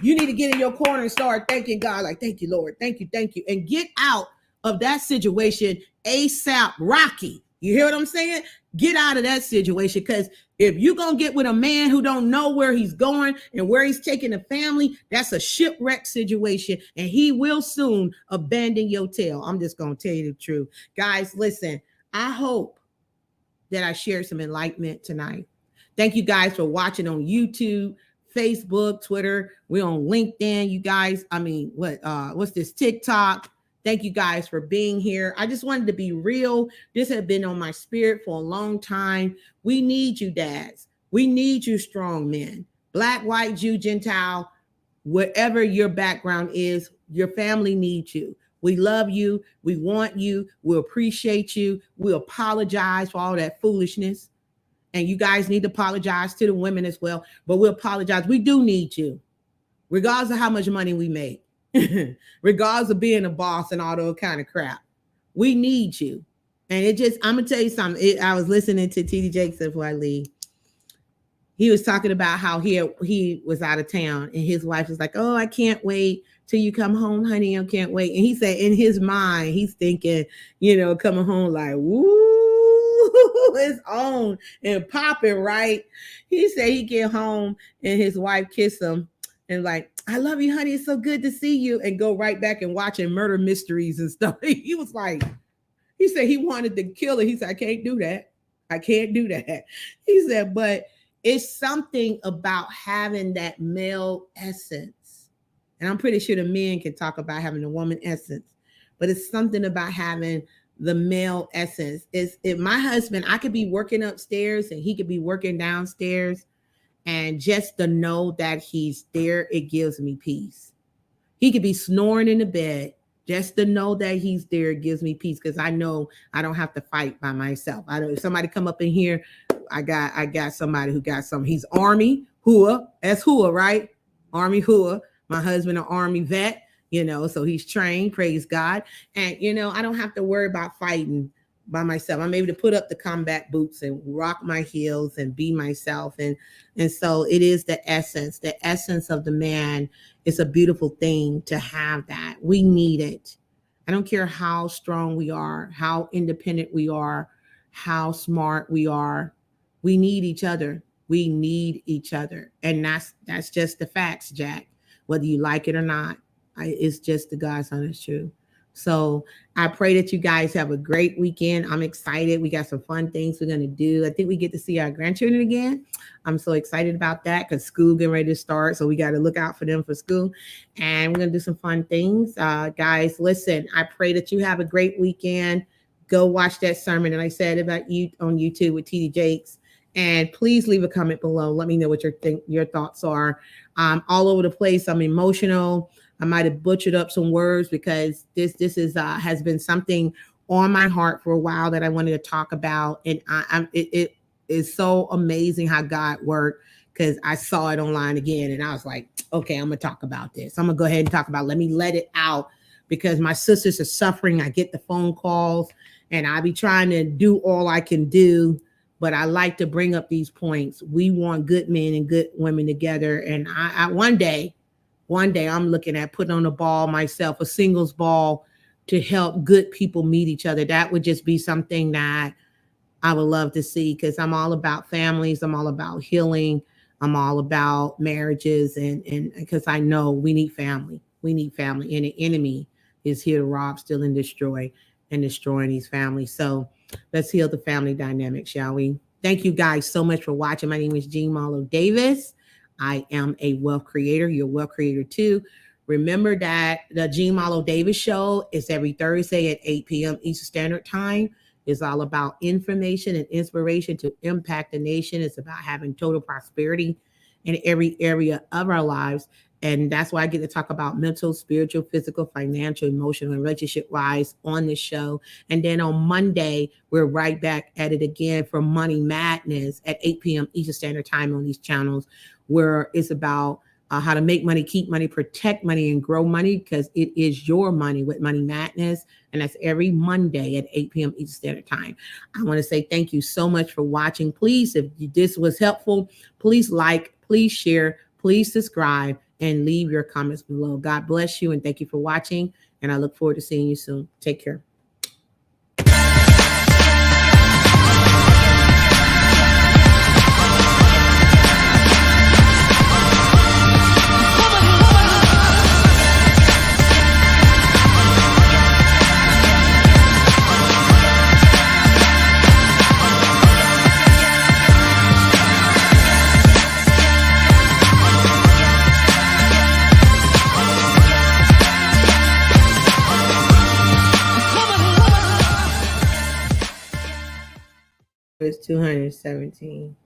You need to get in your corner and start thanking God, like, thank you, Lord, thank you, and get out of that situation ASAP, Rocky. You hear what I'm saying? Get out of that situation, because if you're going to get with a man who don't know where he's going and where he's taking the family, that's a shipwreck situation, and he will soon abandon your tail. I'm just going to tell you the truth. Guys, listen, I hope that I shared some enlightenment tonight. Thank you guys for watching on YouTube, Facebook, Twitter. We're on LinkedIn, you guys. I mean, what's this, TikTok? Thank you guys for being here. I just wanted to be real. This has been on my spirit for a long time. We need you, dads. We need you, strong men. Black, white, Jew, Gentile, whatever your background is, your family needs you. We love you. We want you. We appreciate you. We apologize for all that foolishness. And you guys need to apologize to the women as well. But we apologize. We do need you, regardless of how much money we make, regardless of being a boss and all that kind of crap. We need you. And I'm going to tell you something. I was listening to TD Jakes before I leave. He was talking about how he was out of town, and his wife was like, oh, I can't wait till you come home, honey. I can't wait. And he said in his mind, he's thinking, coming home like, woo. It's on and popping, right? He said he get home and his wife kiss him and like, I love you, honey. It's so good to see you, and go right back and watching murder mysteries and stuff. He was like, he said he wanted to kill her. He said, I can't do that. I can't do that. He said, but it's something about having that male essence. And I'm pretty sure the men can talk about having a woman essence, but it's something about having the male essence. Is if my husband, I could be working upstairs and he could be working downstairs, and just to know that he's there, it gives me peace. He could be snoring in the bed, just to know that he's there, it gives me peace, because I know I don't have to fight by myself. If somebody come up in here, I got somebody who got something. He's Army Hua, that's Hua, right? Army Hua. My husband, an Army vet. So he's trained, praise God. And, I don't have to worry about fighting by myself. I'm able to put up the combat boots and rock my heels and be myself. And so it is the essence of the man. It's a beautiful thing to have that. We need it. I don't care how strong we are, how independent we are, how smart we are. We need each other. We need each other. And that's just the facts, Jack, whether you like it or not. It's just the God's honest truth. So I pray that you guys have a great weekend. I'm excited. We got some fun things we're going to do. I think we get to see our grandchildren again. I'm so excited about that, because school getting ready to start. So we got to look out for them for school. And we're going to do some fun things. Guys, listen, I pray that you have a great weekend. Go watch that sermon that I said about you on YouTube with TD Jakes. And please leave a comment below. Let me know what your thoughts are. All over the place. I'm emotional. I might have butchered up some words, because this is has been something on my heart for a while that I wanted to talk about. And it is so amazing how God worked, because I saw it online again and I was like, okay, I'm gonna talk about this. I'm gonna go ahead and talk about it. Let me let it out, because my sisters are suffering. I get the phone calls and I be trying to do all I can do, but I like to bring up these points. We want good men and good women together. And I one day I'm looking at putting on a ball myself, a singles ball, to help good people meet each other. That would just be something that I would love to see, because I'm all about families. I'm all about healing. I'm all about marriages. And because I know we need family. We need family, and the enemy is here to rob, steal, and destroy, and destroying these families. So let's heal the family dynamic, shall we? Thank you guys so much for watching. My name is Jean Marlo Davis. I am a wealth creator. You're a wealth creator too. Remember that the Jean Marlo Davis show is every Thursday at 8 p.m. Eastern Standard Time. It's all about information and inspiration to impact the nation. It's about having total prosperity in every area of our lives. And that's why I get to talk about mental, spiritual, physical, financial, emotional, and relationship-wise on this show. And then on Monday, we're right back at it again for Money Madness at 8 p.m. Eastern Standard Time on these channels, where it's about how to make money, keep money, protect money, and grow money, because it is your money with Money Madness. And that's every Monday at 8 p.m. Eastern Standard Time. I want to say thank you so much for watching. Please, if this was helpful, please like, please share, please subscribe, and leave your comments below. God bless you, and thank you for watching. And I look forward to seeing you soon. Take care. It's 217.